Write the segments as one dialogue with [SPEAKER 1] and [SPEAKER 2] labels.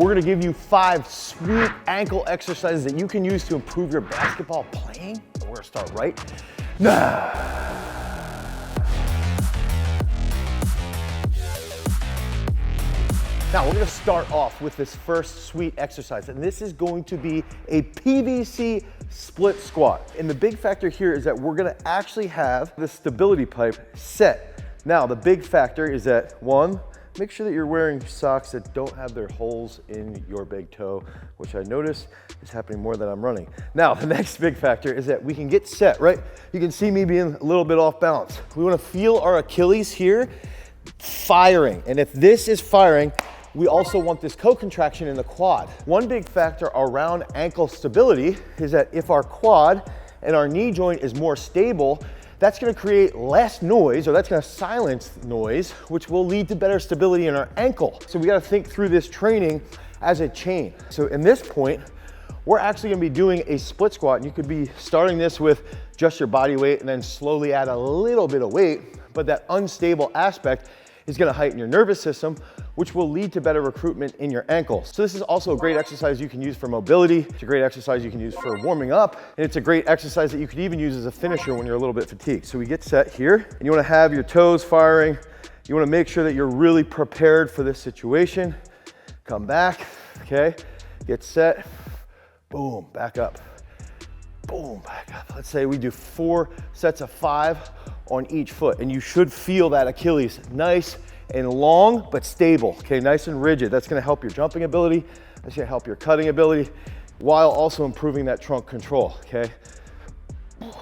[SPEAKER 1] We're gonna give you 5 sweet ankle exercises that you can use to improve your basketball playing. So we're gonna start right now. Now we're gonna start off with this first sweet exercise, and this is going to be a PVC split squat. And the big factor here is that we're gonna actually have the stability pipe set. Now the big factor is that, one, make sure that you're wearing socks that don't have their holes in your big toe, which I notice is happening more than I'm running. Now, the next big factor is that we can get set, right? You can see me being a little bit off balance. We wanna feel our Achilles here firing. And if this is firing, we also want this co-contraction in the quad. One big factor around ankle stability is that if our quad and our knee joint is more stable, that's gonna create less noise, or that's gonna silence noise, which will lead to better stability in our ankle. So we gotta think through this training as a chain. So in this point, we're actually gonna be doing a split squat, and you could be starting this with just your body weight and then slowly add a little bit of weight, but that unstable aspect is gonna heighten your nervous system, which will lead to better recruitment in your ankles. So this is also a great exercise you can use for mobility. It's a great exercise you can use for warming up. And it's a great exercise that you could even use as a finisher when you're a little bit fatigued. So we get set here, and you wanna have your toes firing. You wanna make sure that you're really prepared for this situation. Come back, okay? Get set, boom, back up. Boom, back up. Let's say we do 4 sets of 5 on each foot, and you should feel that Achilles nice and long, but stable, okay? Nice and rigid. That's gonna help your jumping ability. That's gonna help your cutting ability, while also improving that trunk control, okay? It's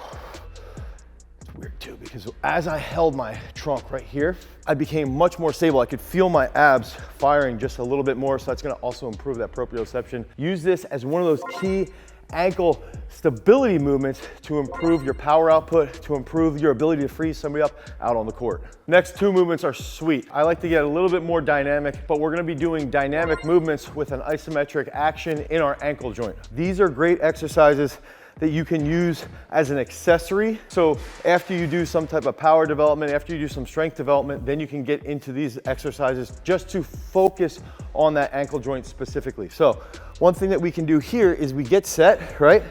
[SPEAKER 1] weird too, because as I held my trunk right here, I became much more stable. I could feel my abs firing just a little bit more, so that's gonna also improve that proprioception. Use this as one of those key ankle stability movements to improve your power output, to improve your ability to freeze somebody up out on the court. Next 2 movements are sweet. I like to get a little bit more dynamic, but we're gonna be doing dynamic movements with an isometric action in our ankle joint. These are great exercises that you can use as an accessory. So after you do some type of power development, after you do some strength development, then you can get into these exercises just to focus on that ankle joint specifically. So one thing that we can do here is we get set, right?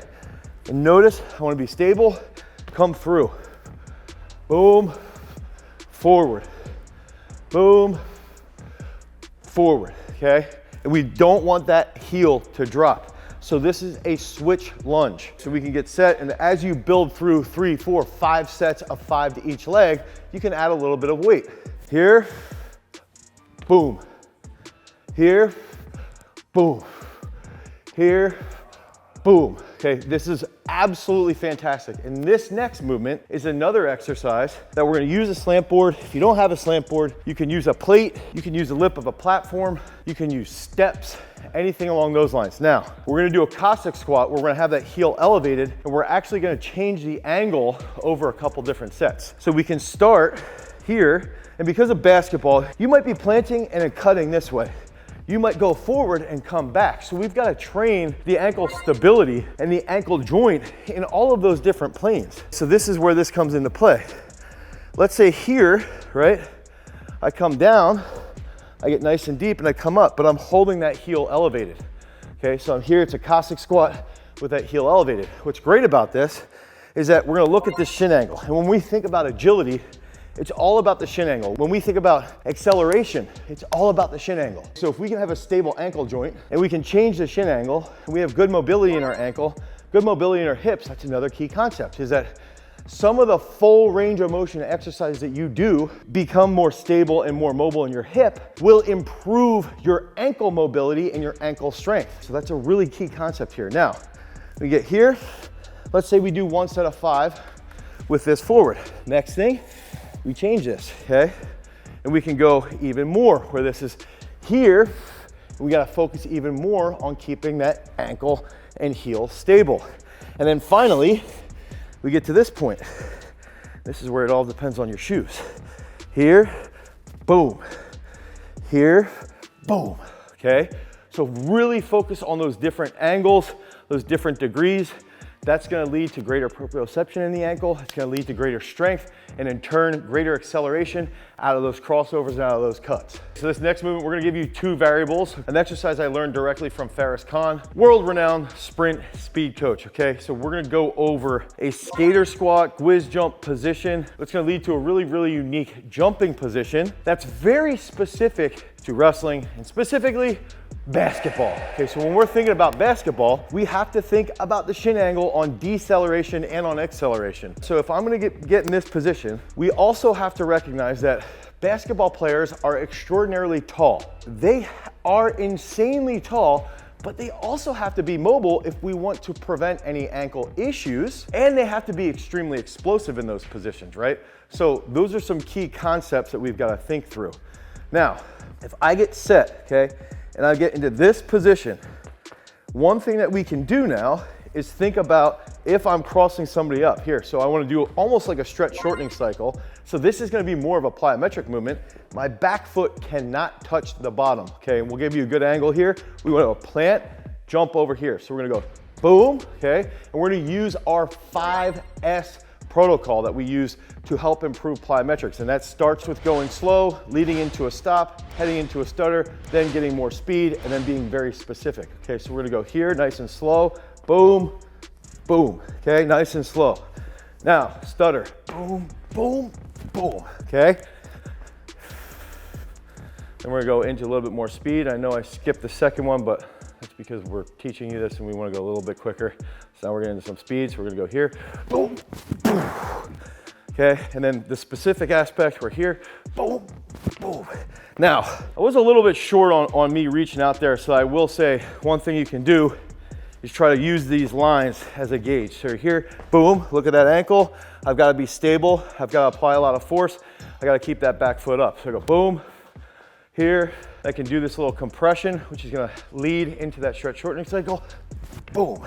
[SPEAKER 1] And notice, I wanna be stable, come through. Boom, forward. Boom, forward, okay? And we don't want that heel to drop. So this is a switch lunge. So we can get set, and as you build through 3, 4, 5 sets of 5 to each leg, you can add a little bit of weight. Here, boom. Here, boom. Here, boom. Okay, this is absolutely fantastic. And this next movement is another exercise that we're gonna use a slant board. If you don't have a slant board, you can use a plate, you can use the lip of a platform, you can use steps, anything along those lines. Now, we're gonna do a Cossack squat where we're gonna have that heel elevated, and we're actually gonna change the angle over a couple different sets. So we can start here, and because of basketball, you might be planting and then cutting this way. You might go forward and come back. So we've got to train the ankle stability and the ankle joint in all of those different planes. So this is where this comes into play. Let's say here, right? I come down, I get nice and deep, and I come up, but I'm holding that heel elevated. Okay, so I'm here, it's a Cossack squat with that heel elevated. What's great about this is that we're gonna look at this shin angle. And when we think about agility, it's all about the shin angle. When we think about acceleration, it's all about the shin angle. So if we can have a stable ankle joint and we can change the shin angle, and we have good mobility in our ankle, good mobility in our hips, that's another key concept, is that some of the full range of motion exercises that you do become more stable and more mobile in your hip will improve your ankle mobility and your ankle strength. So that's a really key concept here. Now, we get here, let's say we do 1 set of 5 with this forward. Next thing, we change this, okay? And we can go even more, where this is here, and we gotta focus even more on keeping that ankle and heel stable. And then finally, we get to this point. This is where it all depends on your shoes. Here, boom. Here, boom, okay? So really focus on those different angles, those different degrees. That's gonna lead to greater proprioception in the ankle. It's gonna lead to greater strength, and in turn, greater acceleration out of those crossovers and out of those cuts. So this next movement, we're gonna give you 2 variables. An exercise I learned directly from Ferris Khan, world-renowned sprint speed coach, okay? So we're gonna go over a skater squat, whiz jump position. That's gonna lead to a really, really unique jumping position that's very specific to wrestling, and specifically basketball. Okay, so when we're thinking about basketball, we have to think about the shin angle on deceleration and on acceleration. So if I'm gonna get in this position, we also have to recognize that basketball players are extraordinarily tall. They are insanely tall, but they also have to be mobile if we want to prevent any ankle issues, and they have to be extremely explosive in those positions, right? So those are some key concepts that we've got to think through. Now, if I get set, okay, and I get into this position, one thing that we can do now is think about if I'm crossing somebody up here. So I want to do almost like a stretch shortening cycle. So this is going to be more of a plyometric movement. My back foot cannot touch the bottom, okay? And we'll give you a good angle here. We want to plant, jump over here. So we're going to go boom, okay? And we're going to use our 5S protocol that we use to help improve plyometrics. And that starts with going slow, leading into a stop, heading into a stutter, then getting more speed, and then being very specific. Okay, so we're gonna go here, nice and slow, boom, boom, okay, nice and slow. Now, stutter, boom, boom, boom, okay? Then we're gonna go into a little bit more speed. I know I skipped the second one, but that's because we're teaching you this and we wanna go a little bit quicker. So now we're getting into some speed, so we're gonna go here, boom, boom. Okay, and then the specific aspect, we're here, boom, boom. Now, I was a little bit short on me reaching out there, so I will say one thing you can do is try to use these lines as a gauge. So here, boom, look at that ankle. I've gotta be stable. I've gotta apply a lot of force. I gotta keep that back foot up. So I go boom, here. I can do this little compression, which is gonna lead into that stretch shortening cycle, boom.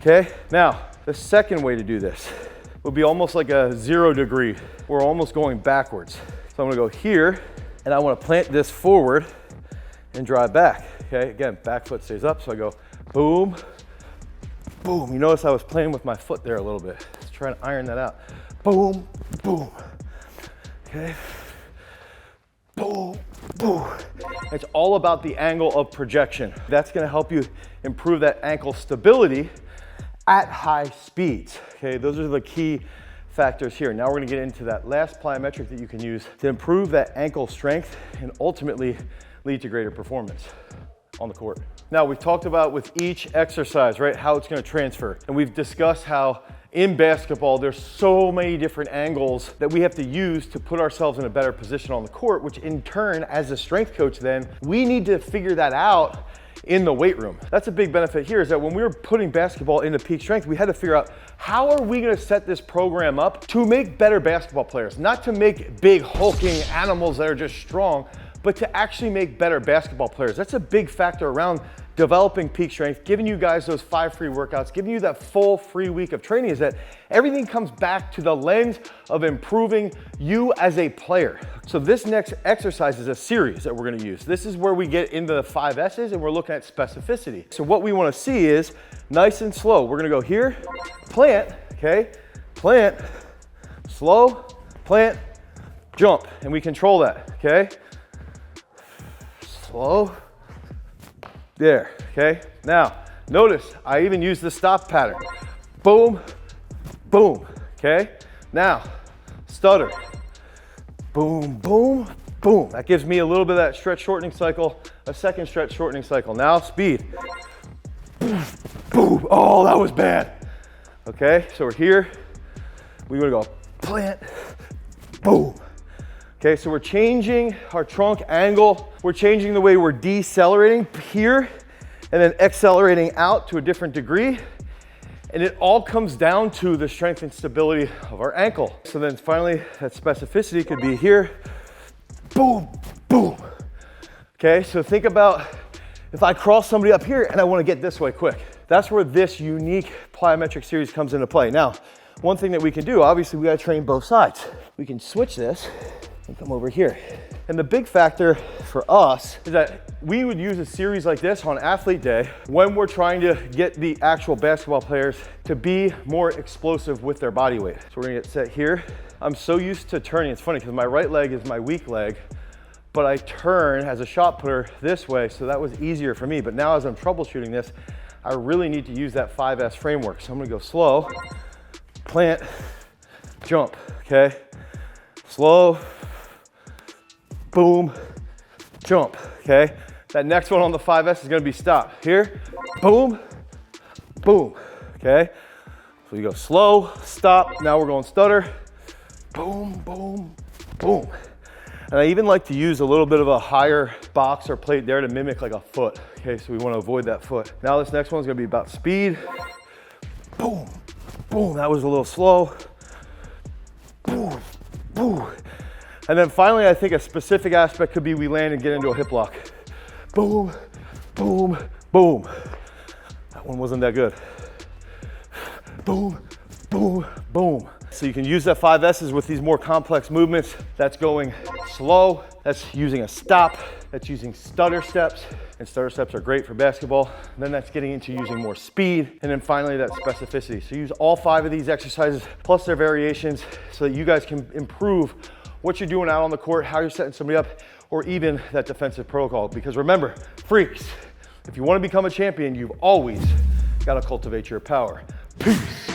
[SPEAKER 1] Okay, now, the second way to do this would be almost like a 0 degree. We're almost going backwards. So I'm gonna go here, and I wanna plant this forward and drive back. Okay, again, back foot stays up, so I go boom, boom. You notice I was playing with my foot there a little bit. Let's try to iron that out. Boom, boom. Okay, boom, boom. It's all about the angle of projection. That's gonna help you improve that ankle stability at high speeds. Okay, those are the key factors here. Now we're gonna get into that last plyometric that you can use to improve that ankle strength and ultimately lead to greater performance on the court. Now we've talked about with each exercise, right, how it's gonna transfer. And we've discussed how in basketball, there's so many different angles that we have to use to put ourselves in a better position on the court, which in turn, as a strength coach then, we need to figure that out in the weight room. That's a big benefit here, is that when we were putting basketball into peak strength, we had to figure out how are we gonna set this program up to make better basketball players, not to make big hulking animals that are just strong, but to actually make better basketball players. That's a big factor around developing peak strength, giving you guys those 5 free workouts, giving you that full free week of training, is that everything comes back to the lens of improving you as a player. So this next exercise is a series that we're gonna use. This is where we get into the 5 S's and we're looking at specificity. So what we wanna see is nice and slow. We're gonna go here, plant, okay? Plant, slow, plant, jump, and we control that, okay? Slow, there, okay? Now, notice I even use the stop pattern. Boom, boom, okay? Now, stutter. Boom, boom, boom. That gives me a little bit of that stretch shortening cycle, a second stretch shortening cycle. Now, speed. Boom, boom. Oh, that was bad. Okay, so we're here. We're gonna go plant, boom. Okay, so we're changing our trunk angle. We're changing the way we're decelerating here and then accelerating out to a different degree. And it all comes down to the strength and stability of our ankle. So then finally, that specificity could be here, boom, boom. Okay, so think about if I cross somebody up here and I wanna get this way quick. That's where this unique plyometric series comes into play. Now, one thing that we can do, obviously we gotta train both sides. We can switch this and come over here. And the big factor for us is that we would use a series like this on athlete day when we're trying to get the actual basketball players to be more explosive with their body weight. So we're gonna get set here. I'm so used to turning, it's funny because my right leg is my weak leg, but I turn as a shot putter this way, so that was easier for me. But now as I'm troubleshooting this, I really need to use that 5S framework. So I'm gonna go slow, plant, jump, okay? Slow, boom, jump, okay? That next one on the 5S is gonna be stop. Here, boom, boom, okay? So you go slow, stop, now we're going stutter, boom, boom, boom. And I even like to use a little bit of a higher box or plate there to mimic like a foot. Okay, so we want to avoid that foot. Now this next one's gonna be about speed. Boom, boom, that was a little slow. Boom, boom. And then finally, I think a specific aspect could be we land and get into a hip lock. Boom, boom, boom. That one wasn't that good. Boom, boom, boom. So you can use that 5S's with these more complex movements. That's going slow, that's using a stop, that's using stutter steps, and stutter steps are great for basketball. And then that's getting into using more speed, and then finally that specificity. So use all 5 of these exercises plus their variations so that you guys can improve what you're doing out on the court, how you're setting somebody up, or even that defensive protocol. Because remember, freaks, if you want to become a champion, you've always got to cultivate your power. Peace.